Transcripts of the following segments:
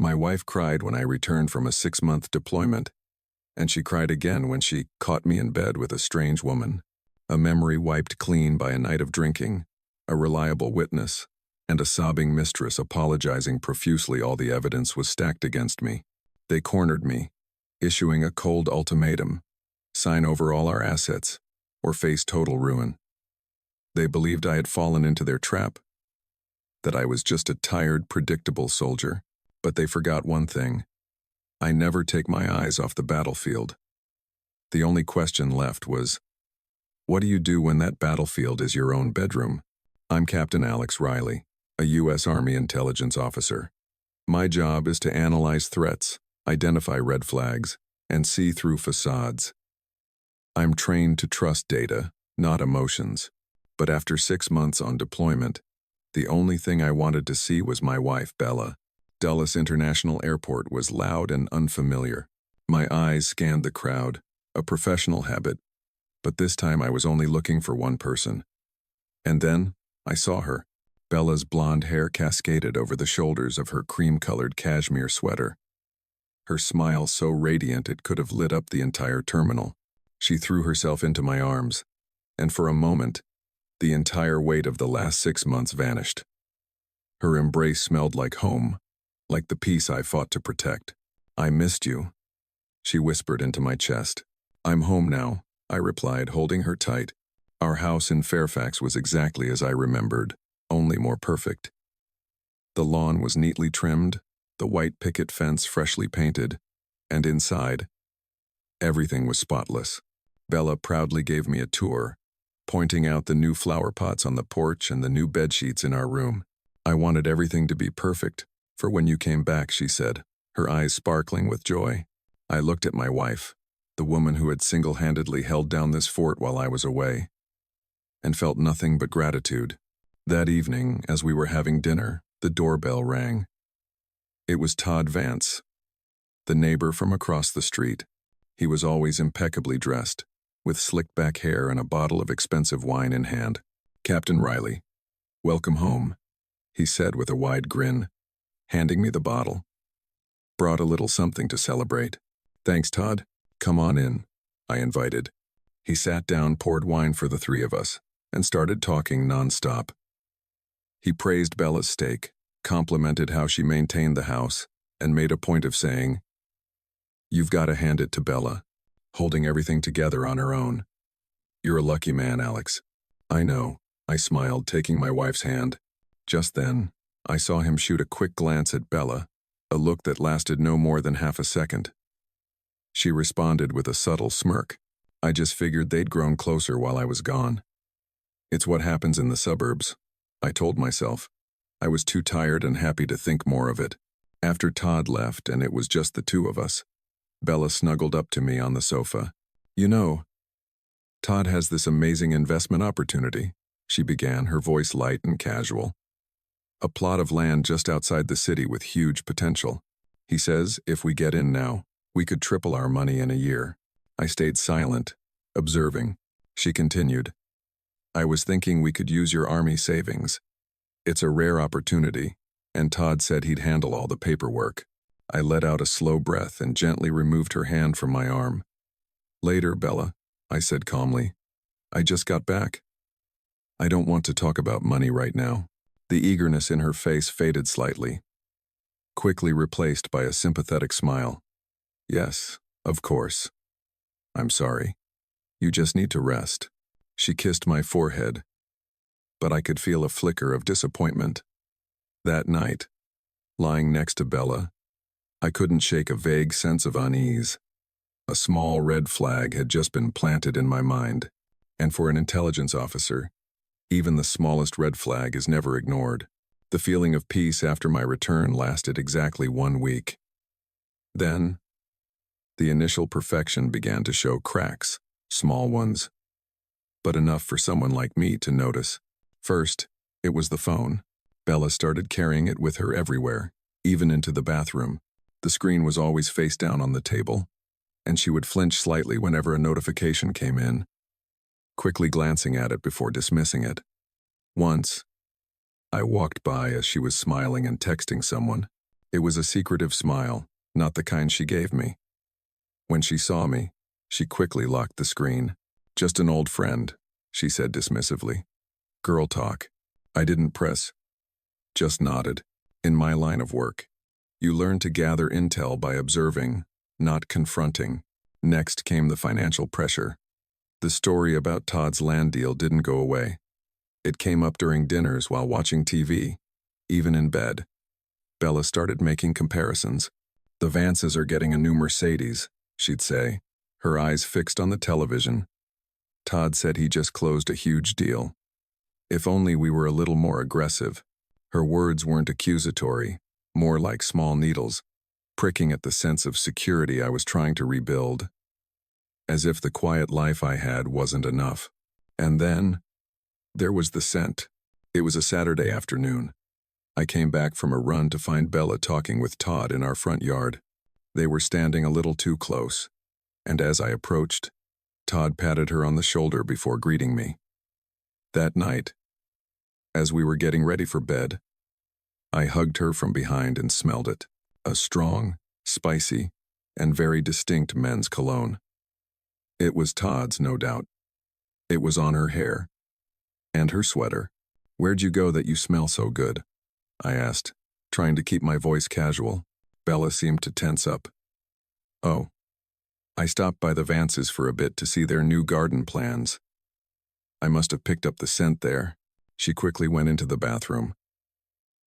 My wife cried when I returned from a 6-month deployment, and she cried again when she caught me in bed with a strange woman. A memory wiped clean by a night of drinking, a reliable witness, and a sobbing mistress apologizing profusely. All the evidence was stacked against me. They cornered me, issuing a cold ultimatum: sign over all our assets, or face total ruin. They believed I had fallen into their trap, that I was just a tired, predictable soldier. But they forgot one thing: I never take my eyes off the battlefield. The only question left was, what do you do when that battlefield is your own bedroom? I'm Captain Alex Riley, a U.S. Army intelligence officer. My job is to analyze threats, identify red flags, and see through facades. I'm trained to trust data, not emotions. But after 6 months on deployment, the only thing I wanted to see was my wife, Bella. Dulles International Airport was loud and unfamiliar. My eyes scanned the crowd, a professional habit, but this time I was only looking for one person. And then, I saw her. Bella's blonde hair cascaded over the shoulders of her cream-colored cashmere sweater. Her smile so radiant it could have lit up the entire terminal. She threw herself into my arms, and for a moment, the entire weight of the last 6 months vanished. Her embrace smelled like home, like the peace I fought to protect. I missed you, she whispered into my chest. I'm home now, I replied, holding her tight. Our house in Fairfax was exactly as I remembered, only more perfect. The lawn was neatly trimmed, the white picket fence freshly painted, and inside, everything was spotless. Bella proudly gave me a tour, pointing out the new flower pots on the porch and the new bedsheets in our room. I wanted everything to be perfect for when you came back, she said, her eyes sparkling with joy. I looked at my wife, the woman who had single-handedly held down this fort while I was away, and felt nothing but gratitude. That evening, as we were having dinner, the doorbell rang. It was Todd Vance, the neighbor from across the street. He was always impeccably dressed, with slicked-back hair and a bottle of expensive wine in hand. Captain Riley, welcome home, he said with a wide grin, handing me the bottle. Brought a little something to celebrate. Thanks, Todd. Come on in, I invited. He sat down, poured wine for the three of us, and started talking non-stop. He praised Bella's steak, complimented how she maintained the house, and made a point of saying, "You've got to hand it to Bella, holding everything together on her own. You're a lucky man, Alex." I know, I smiled, taking my wife's hand. Just then, I saw him shoot a quick glance at Bella, a look that lasted no more than half a second. She responded with a subtle smirk. I just figured they'd grown closer while I was gone. It's what happens in the suburbs, I told myself. I was too tired and happy to think more of it. After Todd left and it was just the two of us, Bella snuggled up to me on the sofa. You know, Todd has this amazing investment opportunity, she began, her voice light and casual. A plot of land just outside the city with huge potential. He says if we get in now, we could triple our money in a year. I stayed silent, observing. She continued, I was thinking we could use your army savings. It's a rare opportunity, and Todd said he'd handle all the paperwork. I let out a slow breath and gently removed her hand from my arm. Later, Bella, I said calmly. I just got back. I don't want to talk about money right now. The eagerness in her face faded slightly, quickly replaced by a sympathetic smile. Yes, of course. I'm sorry. You just need to rest. She kissed my forehead, but I could feel a flicker of disappointment. That night, lying next to Bella, I couldn't shake a vague sense of unease. A small red flag had just been planted in my mind, and for an intelligence officer, even the smallest red flag is never ignored. The feeling of peace after my return lasted exactly 1 week. Then, the initial perfection began to show cracks, small ones, but enough for someone like me to notice. First, it was the phone. Bella started carrying it with her everywhere, even into the bathroom. The screen was always face down on the table, and she would flinch slightly whenever a notification came in, quickly glancing at it before dismissing it. Once, I walked by as she was smiling and texting someone. It was a secretive smile, not the kind she gave me. When she saw me, she quickly locked the screen. "Just an old friend," she said dismissively. "Girl talk." I didn't press, just nodded. In my line of work, you learn to gather intel by observing, not confronting. Next came the financial pressure. The story about Todd's land deal didn't go away. It came up during dinners while watching TV, even in bed. Bella started making comparisons. "The Vances are getting a new Mercedes," she'd say, her eyes fixed on the television. "Todd said he just closed a huge deal. If only we were a little more aggressive." Her words weren't accusatory, more like small needles, pricking at the sense of security I was trying to rebuild. As if the quiet life I had wasn't enough. And then, there was the scent. It was a Saturday afternoon. I came back from a run to find Bella talking with Todd in our front yard. They were standing a little too close, and as I approached, Todd patted her on the shoulder before greeting me. That night, as we were getting ready for bed, I hugged her from behind and smelled it. A strong, spicy, and very distinct men's cologne. It was Todd's, no doubt. It was on her hair. And her sweater. "Where'd you go that you smell so good?" I asked, trying to keep my voice casual. Bella seemed to tense up. "Oh. I stopped by the Vances for a bit to see their new garden plans. I must have picked up the scent there." She quickly went into the bathroom.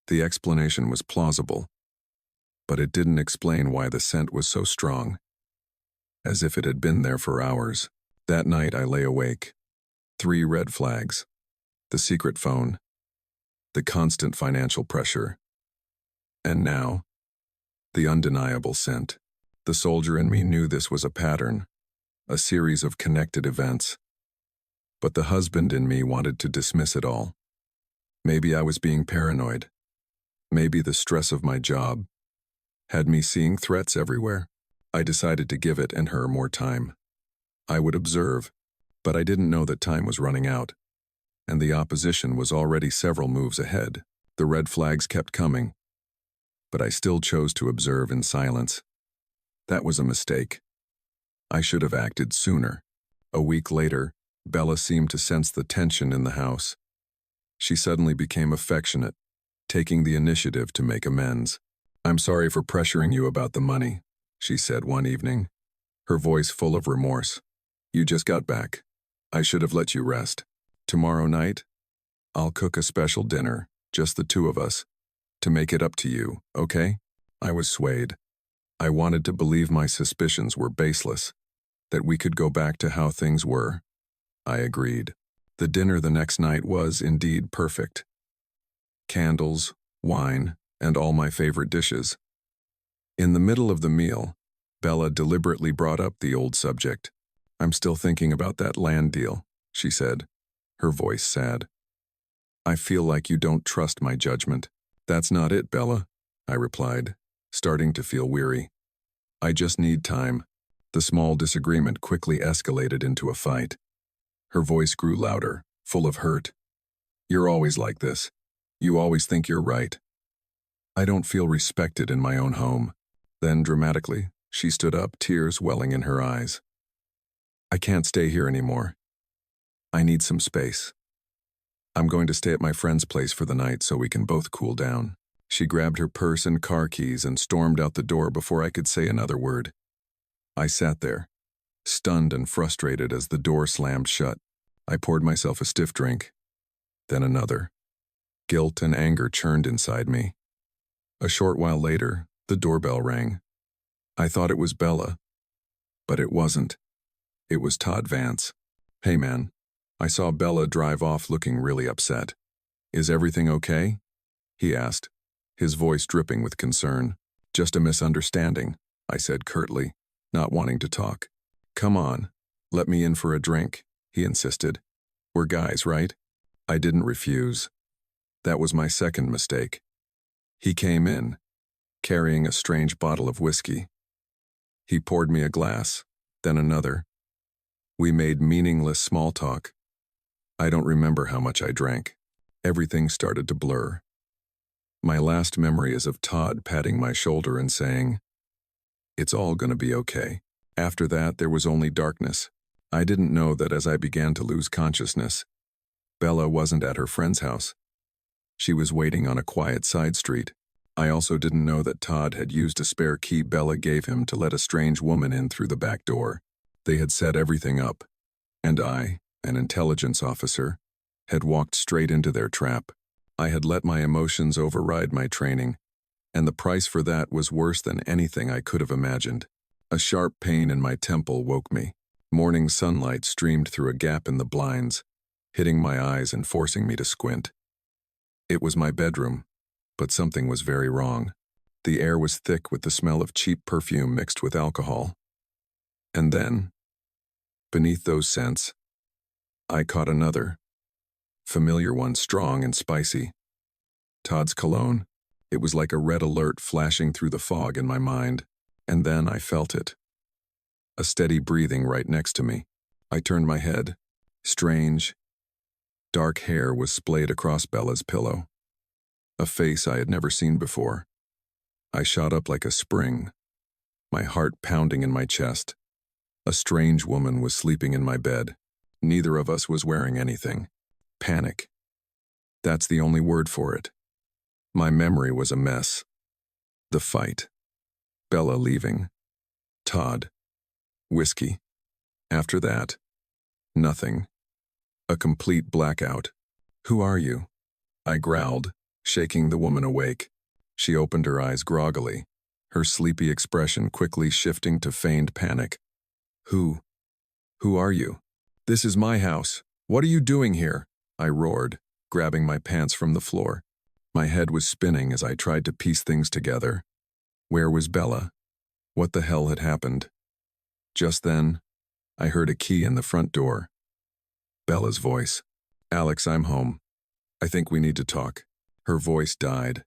The explanation was plausible, but it didn't explain why the scent was so strong. As if it had been there for hours. That night I lay awake. 3 red flags. The secret phone. The constant financial pressure. And now, the undeniable scent. The soldier in me knew this was a pattern, a series of connected events. But the husband in me wanted to dismiss it all. Maybe I was being paranoid. Maybe the stress of my job had me seeing threats everywhere. I decided to give it and her more time. I would observe, but I didn't know that time was running out, and the opposition was already several moves ahead. The red flags kept coming, but I still chose to observe in silence. That was a mistake. I should have acted sooner. A week later, Bella seemed to sense the tension in the house. She suddenly became affectionate, taking the initiative to make amends. "I'm sorry for pressuring you about the money," she said one evening, her voice full of remorse. "You just got back. I should have let you rest. Tomorrow night, I'll cook a special dinner, just the 2 of us, to make it up to you, okay?" I was swayed. I wanted to believe my suspicions were baseless, that we could go back to how things were. I agreed. The dinner the next night was indeed perfect. Candles, wine, and all my favorite dishes. In the middle of the meal, Bella deliberately brought up the old subject. "I'm still thinking about that land deal," she said, her voice sad. "I feel like you don't trust my judgment." "That's not it, Bella," I replied, starting to feel weary. "I just need time." The small disagreement quickly escalated into a fight. Her voice grew louder, full of hurt. "You're always like this. You always think you're right. I don't feel respected in my own home." Then, dramatically, she stood up, tears welling in her eyes. "I can't stay here anymore. I need some space. I'm going to stay at my friend's place for the night so we can both cool down." She grabbed her purse and car keys and stormed out the door before I could say another word. I sat there, stunned and frustrated as the door slammed shut. I poured myself a stiff drink, then another. Guilt and anger churned inside me. A short while later, the doorbell rang. I thought it was Bella, but it wasn't. It was Todd Vance. "Hey man." I saw Bella drive off looking really upset. "Is everything okay?" he asked, his voice dripping with concern. "Just a misunderstanding," I said curtly, not wanting to talk. "Come on, let me in for a drink," he insisted. "We're guys, right?" I didn't refuse. That was my second mistake. He came in, carrying a strange bottle of whiskey. He poured me a glass, then another. We made meaningless small talk. I don't remember how much I drank. Everything started to blur. My last memory is of Todd patting my shoulder and saying, "It's all gonna be okay." After that, there was only darkness. I didn't know that as I began to lose consciousness, Bella wasn't at her friend's house. She was waiting on a quiet side street. I also didn't know that Todd had used a spare key Bella gave him to let a strange woman in through the back door. They had set everything up, and I, an intelligence officer, had walked straight into their trap. I had let my emotions override my training, and the price for that was worse than anything I could have imagined. A sharp pain in my temple woke me. Morning sunlight streamed through a gap in the blinds, hitting my eyes and forcing me to squint. It was my bedroom, but something was very wrong. The air was thick with the smell of cheap perfume mixed with alcohol. And then, beneath those scents, I caught another, familiar one, strong and spicy. Todd's cologne. It was like a red alert flashing through the fog in my mind, and then I felt it. A steady breathing right next to me. I turned my head. Strange, dark hair was splayed across Bella's pillow. A face I had never seen before. I shot up like a spring, my heart pounding in my chest. A strange woman was sleeping in my bed. Neither of us was wearing anything. Panic. That's the only word for it. My memory was a mess. The fight. Bella leaving. Todd. Whiskey. After that, nothing. A complete blackout. "Who are you?" I growled, shaking the woman awake. She opened her eyes groggily, her sleepy expression quickly shifting to feigned panic. Who are you?" "This is my house. What are you doing here?" I roared, grabbing my pants from the floor. My head was spinning as I tried to piece things together. Where was Bella? What the hell had happened? Just then, I heard a key in the front door. Bella's voice. "Alex, I'm home. I think we need to talk." Her voice died.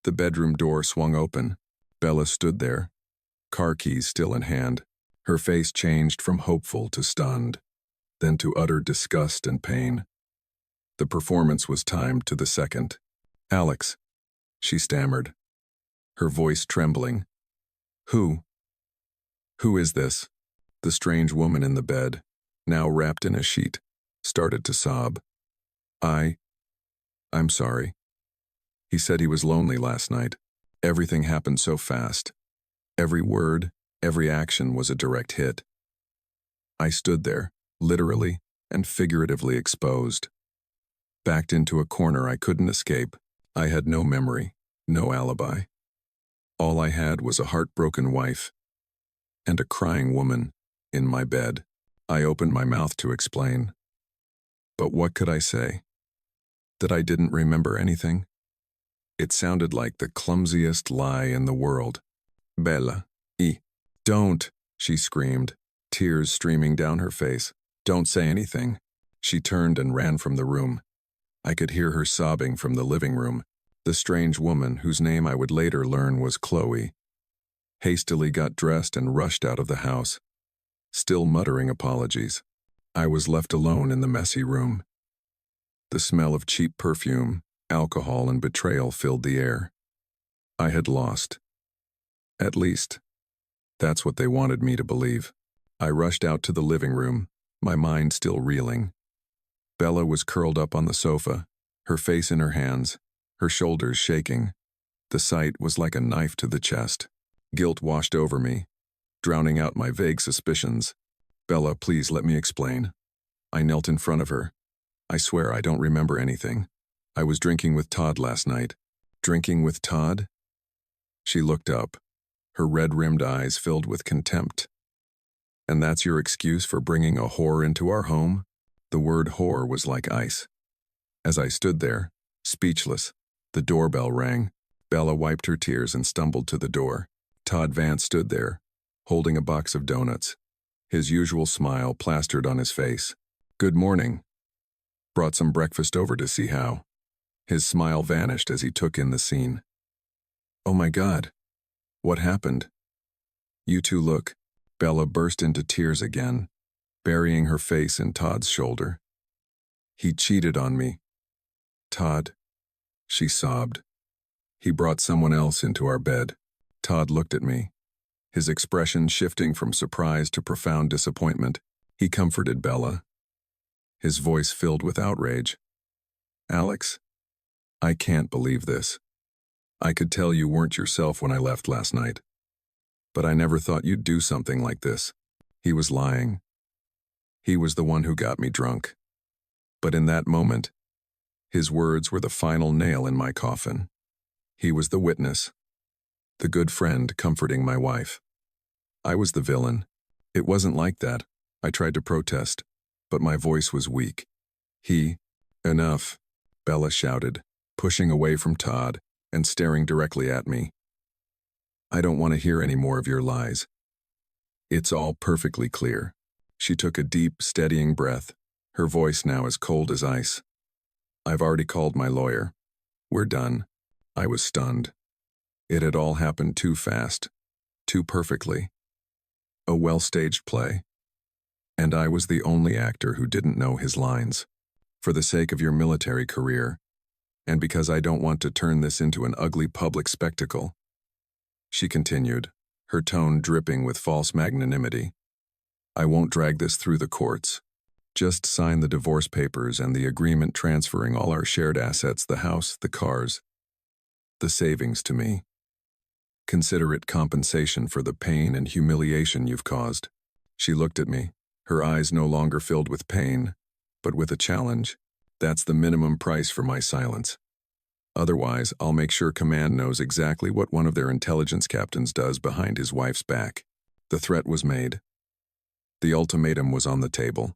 The bedroom door swung open. Bella stood there, car keys still in hand. Her face changed from hopeful to stunned, then to utter disgust and pain. The performance was timed to the second. "Alex," she stammered, her voice trembling. Who is this?" The strange woman in the bed, now wrapped in a sheet, started to sob. I'm sorry. He said he was lonely last night. Everything happened so fast. Every word, every action was a direct hit. I stood there, literally and figuratively exposed. Backed into a corner I couldn't escape. I had no memory, no alibi. All I had was a heartbroken wife and a crying woman in my bed. I opened my mouth to explain. But what could I say? That I didn't remember anything? It sounded like the clumsiest lie in the world. "Bella, don't," she screamed, tears streaming down her face. "Don't say anything." She turned and ran from the room. I could hear her sobbing from the living room. The strange woman, whose name I would later learn was Chloe, hastily got dressed and rushed out of the house, still muttering apologies. I was left alone in the messy room. The smell of cheap perfume, alcohol, and betrayal filled the air. I had lost. At least, that's what they wanted me to believe. I rushed out to the living room, my mind still reeling. Bella was curled up on the sofa, her face in her hands, her shoulders shaking. The sight was like a knife to the chest. Guilt washed over me, drowning out my vague suspicions. "Bella, please let me explain." I knelt in front of her. "I swear I don't remember anything. I was drinking with Todd last night." "Drinking with Todd?" She looked up, her red-rimmed eyes filled with contempt. "And that's your excuse for bringing a whore into our home?" The word whore was like ice. As I stood there, speechless, the doorbell rang. Bella wiped her tears and stumbled to the door. Todd Vance stood there, holding a box of donuts, his usual smile plastered on his face. "Good morning. Brought some breakfast over to see how." His smile vanished as he took in the scene. "Oh my God. What happened?" "You two look." Bella burst into tears again, burying her face in Todd's shoulder. "He cheated on me." "Todd," she sobbed. He brought someone else into our bed. Todd looked at me, his expression shifting from surprise to profound disappointment. He comforted Bella, his voice filled with outrage. Alex, I can't believe this. I could tell you weren't yourself when I left last night. But I never thought you'd do something like this. He was lying. He was the one who got me drunk. But in that moment, his words were the final nail in my coffin. He was the witness, the good friend comforting my wife. I was the villain. It wasn't like that. I tried to protest, but my voice was weak. Enough, Bella shouted, pushing away from Todd and staring directly at me. I don't want to hear any more of your lies. It's all perfectly clear. She took a deep, steadying breath, her voice now as cold as ice. I've already called my lawyer. We're done. I was stunned. It had all happened too fast, too perfectly. A well-staged play. And I was the only actor who didn't know his lines. For the sake of your military career, and because I don't want to turn this into an ugly public spectacle, she continued, her tone dripping with false magnanimity. I won't drag this through the courts. Just sign the divorce papers and the agreement transferring all our shared assets, the house, the cars, the savings to me. Consider it compensation for the pain and humiliation you've caused. She looked at me, her eyes no longer filled with pain, but with a challenge. That's the minimum price for my silence. Otherwise, I'll make sure command knows exactly what one of their intelligence captains does behind his wife's back. The threat was made. The ultimatum was on the table.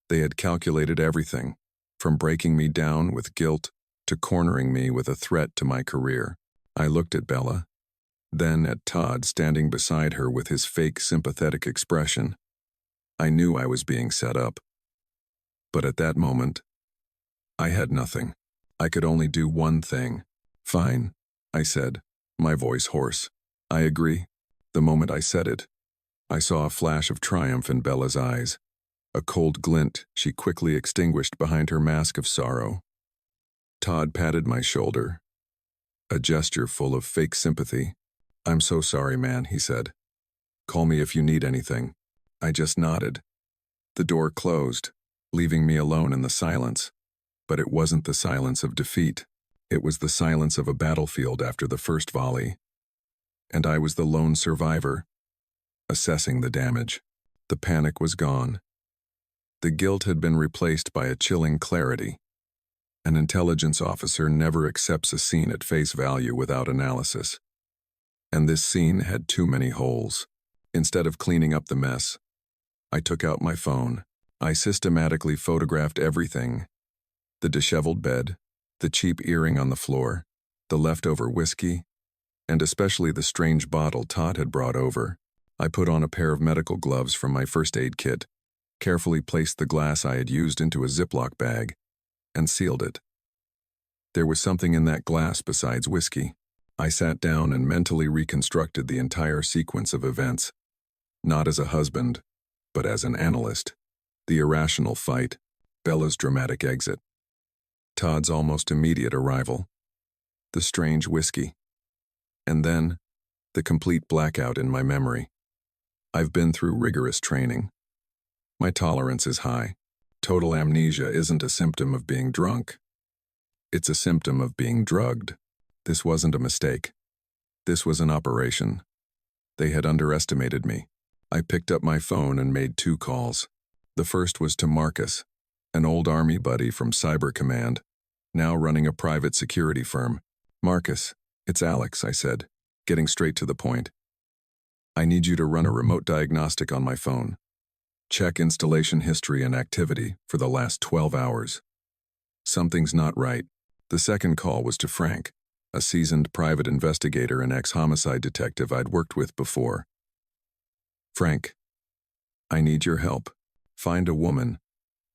They had calculated everything, from breaking me down with guilt to cornering me with a threat to my career. I looked at Bella, then at Todd standing beside her with his fake sympathetic expression. I knew I was being set up. But at that moment, I had nothing. I could only do one thing. Fine, I said, my voice hoarse. I agree. The moment I said it, I saw a flash of triumph in Bella's eyes, a cold glint she quickly extinguished behind her mask of sorrow. Todd patted my shoulder, a gesture full of fake sympathy. I'm so sorry, man, he said. Call me if you need anything. I just nodded. The door closed, leaving me alone in the silence. But it wasn't the silence of defeat. It was the silence of a battlefield after the first volley. And I was the lone survivor, assessing the damage. The panic was gone. The guilt had been replaced by a chilling clarity. An intelligence officer never accepts a scene at face value without analysis. And this scene had too many holes. Instead of cleaning up the mess, I took out my phone. I systematically photographed everything. The disheveled bed, the cheap earring on the floor, the leftover whiskey, and especially the strange bottle Todd had brought over. I put on a pair of medical gloves from my first aid kit, carefully placed the glass I had used into a Ziploc bag, and sealed it. There was something in that glass besides whiskey. I sat down and mentally reconstructed the entire sequence of events, not as a husband, but as an analyst. The irrational fight, Bella's dramatic exit, Todd's almost immediate arrival, the strange whiskey, and then the complete blackout in my memory. I've been through rigorous training. My tolerance is high. Total amnesia isn't a symptom of being drunk. It's a symptom of being drugged. This wasn't a mistake. This was an operation. They had underestimated me. I picked up my phone and made 2 calls. The first was to Marcus, an old Army buddy from Cyber Command, now running a private security firm. Marcus, it's Alex, I said, getting straight to the point. I need you to run a remote diagnostic on my phone. Check installation history and activity for the last 12 hours. Something's not right. The second call was to Frank, a seasoned private investigator and ex-homicide detective I'd worked with before. Frank, I need your help. Find a woman.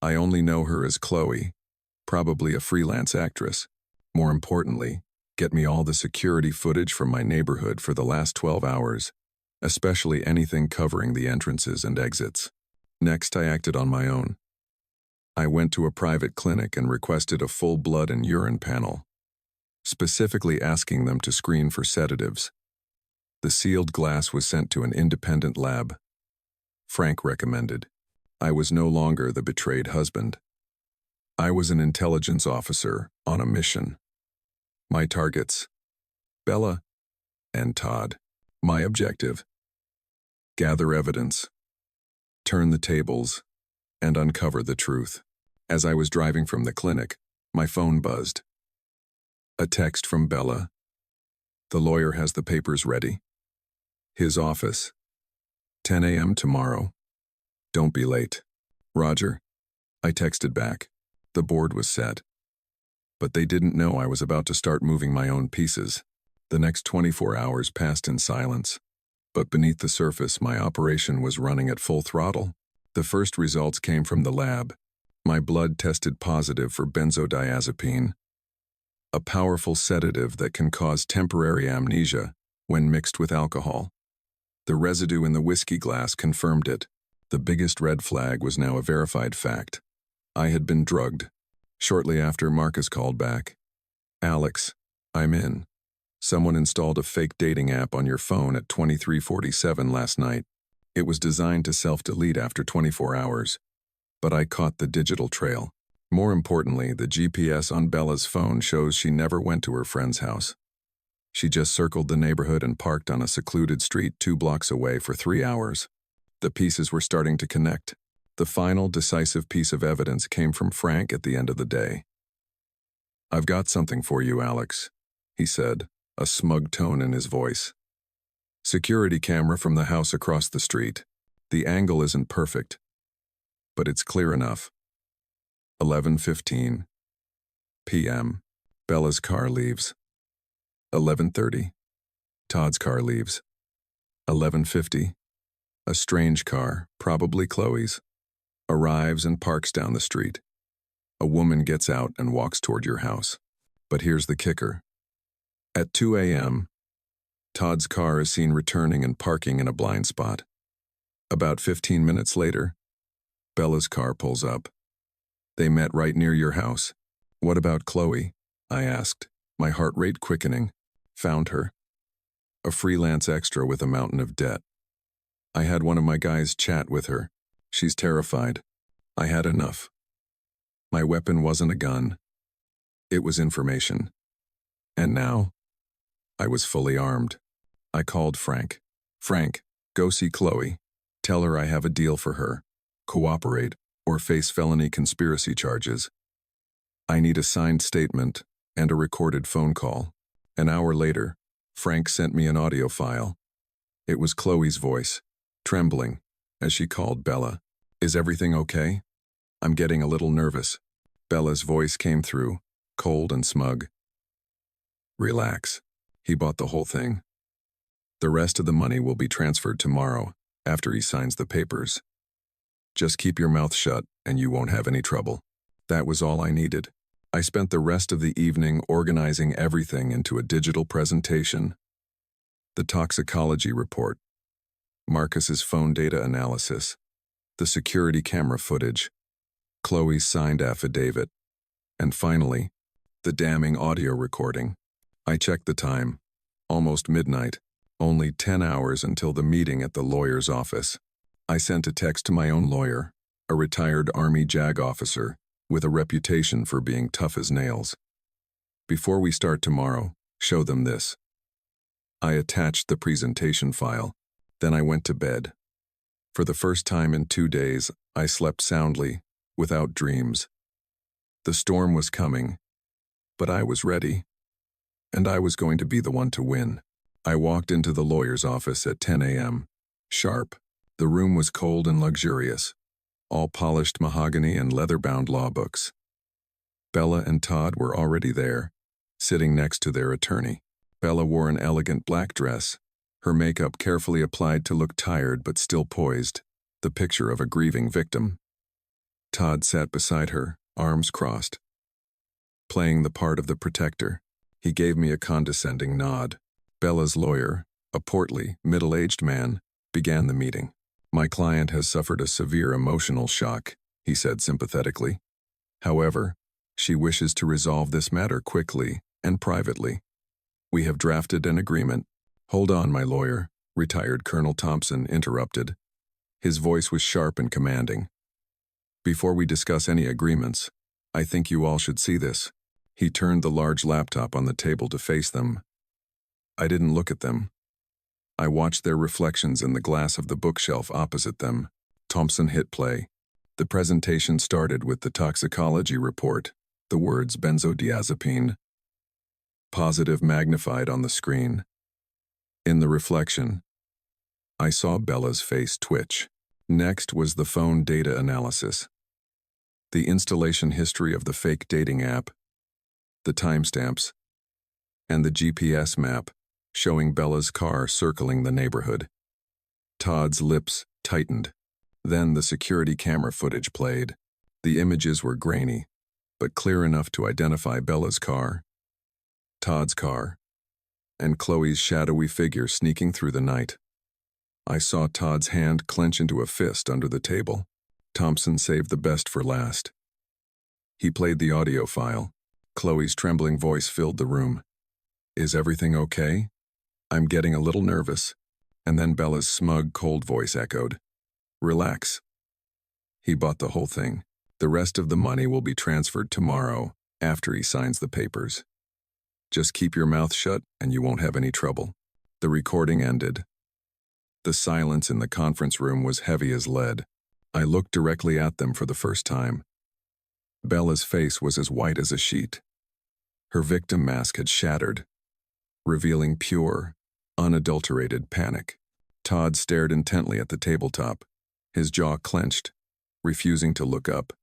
I only know her as Chloe, probably a freelance actress. More importantly, get me all the security footage from my neighborhood for the last 12 hours, especially anything covering the entrances and exits. Next, I acted on my own. I went to a private clinic and requested a full blood and urine panel. specifically asking them to screen for sedatives. The sealed glass was sent to an independent lab. Frank recommended. I was no longer the betrayed husband. I was an intelligence officer on a mission. My targets: Bella and Todd. My objective: gather evidence, turn the tables, and uncover the truth. As I was driving from the clinic, my phone buzzed. A text from Bella. The lawyer has the papers ready. His office. 10 a.m. tomorrow. Don't be late. Roger. I texted back. The board was set. But they didn't know I was about to start moving my own pieces. The next 24 hours passed in silence. But beneath the surface, my operation was running at full throttle. The first results came from the lab. My blood tested positive for benzodiazepine, a powerful sedative that can cause temporary amnesia when mixed with alcohol. The residue in the whiskey glass confirmed it. The biggest red flag was now a verified fact. I had been drugged. Shortly after, Marcus called back. Alex, I'm in. Someone installed a fake dating app on your phone at 23:47 last night. It was designed to self-delete after 24 hours. But I caught the digital trail. More importantly, the GPS on Bella's phone shows she never went to her friend's house. She just circled the neighborhood and parked on a secluded street 2 blocks away for 3 hours. The pieces were starting to connect. The final decisive piece of evidence came from Frank at the end of the day. I've got something for you, Alex, he said, a smug tone in his voice. Security camera from the house across the street. The angle isn't perfect, but it's clear enough. 11:15 p.m. Bella's car leaves. 11:30. Todd's car leaves. 11:50. A strange car, probably Chloe's, arrives and parks down the street. A woman gets out and walks toward your house. But here's the kicker. At 2 a.m., Todd's car is seen returning and parking in a blind spot. About 15 minutes later, Bella's car pulls up. They met right near your house. What about Chloe? I asked, my heart rate quickening. Found her. A freelance extra with a mountain of debt. I had one of my guys chat with her. She's terrified. I had enough. My weapon wasn't a gun. It was information. And now, I was fully armed. I called Frank. Frank, go see Chloe. Tell her I have a deal for her. Cooperate, or face felony conspiracy charges. I need a signed statement and a recorded phone call. An hour later, Frank sent me an audio file. It was Chloe's voice, trembling, as she called Bella. Is everything okay? I'm getting a little nervous. Bella's voice came through, cold and smug. Relax. He bought the whole thing. The rest of the money will be transferred tomorrow, after he signs the papers. Just keep your mouth shut and you won't have any trouble. That was all I needed. I spent the rest of the evening organizing everything into a digital presentation. The toxicology report, Marcus's phone data analysis, the security camera footage, Chloe's signed affidavit, and finally, the damning audio recording. I checked the time. Almost midnight. Only 10 hours until the meeting at the lawyer's office. I sent a text to my own lawyer, a retired Army JAG officer with a reputation for being tough as nails. Before we start tomorrow, show them this. I attached the presentation file. Then I went to bed. For the first time in 2 days, I slept soundly, without dreams. The storm was coming, but I was ready, and I was going to be the one to win. I walked into the lawyer's office at 10 a.m. Sharp. The room was cold and luxurious, all polished mahogany and leather-bound law books. Bella and Todd were already there, sitting next to their attorney. Bella wore an elegant black dress, her makeup carefully applied to look tired but still poised, the picture of a grieving victim. Todd sat beside her, arms crossed, playing the part of the protector. He gave me a condescending nod. Bella's lawyer, a portly, middle-aged man, began the meeting. My client has suffered a severe emotional shock, he said sympathetically. However, she wishes to resolve this matter quickly and privately. We have drafted an agreement. Hold on, my lawyer, retired Colonel Thompson interrupted. His voice was sharp and commanding. Before we discuss any agreements, I think you all should see this. He turned the large laptop on the table to face them. I didn't look at them. I watched their reflections in the glass of the bookshelf opposite them. Thompson hit play. The presentation started with the toxicology report, the words benzodiazepine. Positive magnified on the screen. In the reflection, I saw Bella's face twitch. Next was the phone data analysis. The installation history of the fake dating app, the timestamps, and the GPS map showing Bella's car circling the neighborhood. Todd's lips tightened. Then the security camera footage played. The images were grainy, but clear enough to identify Bella's car, Todd's car, and Chloe's shadowy figure sneaking through the night. I saw Todd's hand clench into a fist under the table. Thompson saved the best for last. He played the audio file. Chloe's trembling voice filled the room. Is everything okay? I'm getting a little nervous. And then Bella's smug, cold voice echoed. Relax. He bought the whole thing. The rest of the money will be transferred tomorrow after he signs the papers. Just keep your mouth shut and you won't have any trouble. The recording ended. The silence in the conference room was heavy as lead. I looked directly at them for the first time. Bella's face was as white as a sheet. Her victim mask had shattered, revealing pure, unadulterated panic. Todd stared intently at the tabletop, his jaw clenched, refusing to look up.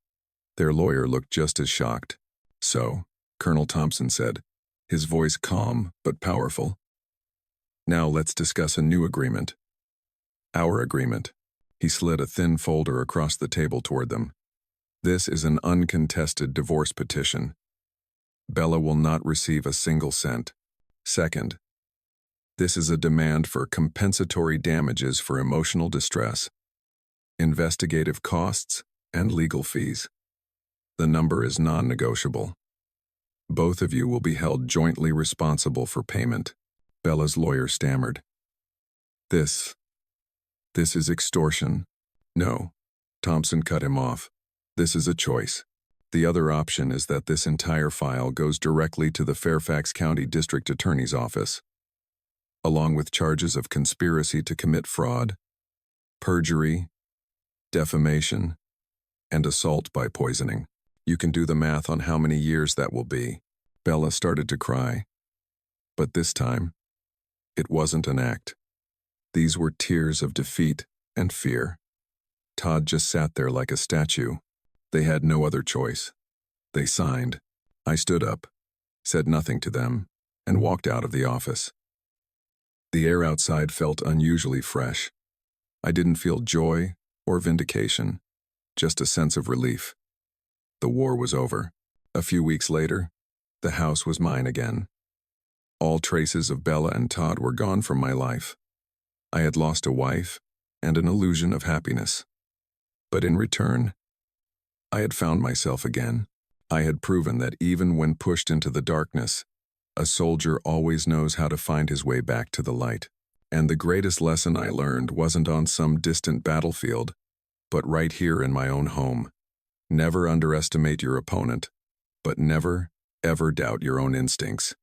Their lawyer looked just as shocked. So, Colonel Thompson said, his voice calm but powerful. Now let's discuss a new agreement. Our agreement. He slid a thin folder across the table toward them. This is an uncontested divorce petition. Bella will not receive a single cent. Second, this is a demand for compensatory damages for emotional distress, investigative costs, and legal fees. The number is non-negotiable. Both of you will be held jointly responsible for payment, Bella's lawyer stammered. This is extortion. No, Thompson cut him off. This is a choice. The other option is that this entire file goes directly to the Fairfax County District Attorney's Office, along with charges of conspiracy to commit fraud, perjury, defamation, and assault by poisoning. You can do the math on how many years that will be. Bella started to cry. But this time, it wasn't an act. These were tears of defeat and fear. Todd just sat there like a statue. They had no other choice. They signed. I stood up, said nothing to them, and walked out of the office. The air outside felt unusually fresh. I didn't feel joy or vindication, just a sense of relief. The war was over. A few weeks later, the house was mine again. All traces of Bella and Todd were gone from my life. I had lost a wife and an illusion of happiness. But in return, I had found myself again. I had proven that even when pushed into the darkness, a soldier always knows how to find his way back to the light. And the greatest lesson I learned wasn't on some distant battlefield, but right here in my own home. Never underestimate your opponent, but never, ever doubt your own instincts.